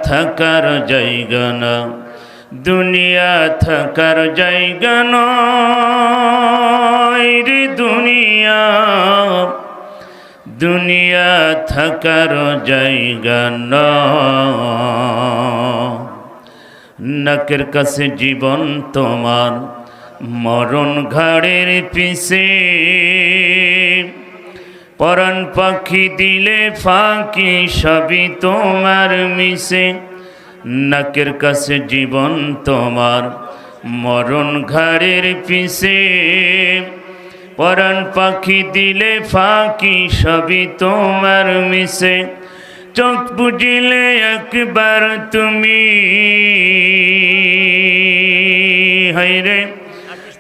থাকার জায়গা না, দুনিয়া থাকার জায়গা নয় রে দুনিয়া, দুনিয়া থাকার জায়গা নয়। নাকের কাছে জীবন তোমার, মরণ ঘাড়ের পিছে, পরাণ পাখি দিলে ফাঁকি সবই তোমার মিশে। নাকের কাছে জীবন তোমার, মরণ ঘাড়ের পিছে, পরাণ পাখি দিলে ফাঁকি সবই তোমার মিশে। চোখ বুঝিলে একবার তুমি, হায়রে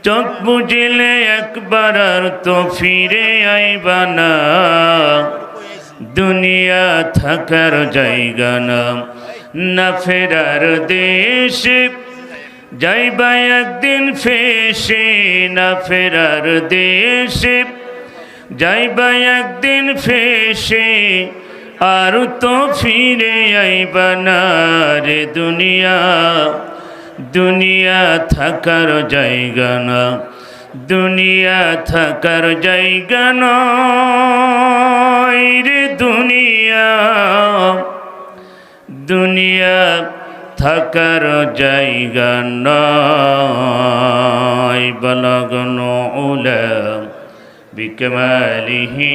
চোখ বুঝিলে একবার আর তো ফিরে আইবা না, দুনিয়া থাকার জায়গা না, না ফেরার দেশে যাইবা একদিন ফেসে, না ফেরার দেশে যাইবা একদিন ফেসে, আর তো ফিরে আইবা না রে দুনিয়া, দুনিয়া থাকার জায়গা না, দুনিয়া থাকার জায়গা নয় রে দুনিয়া, দুনিয়া থাকার জায়গা নয়। বালাগন উলা বিকামালিহি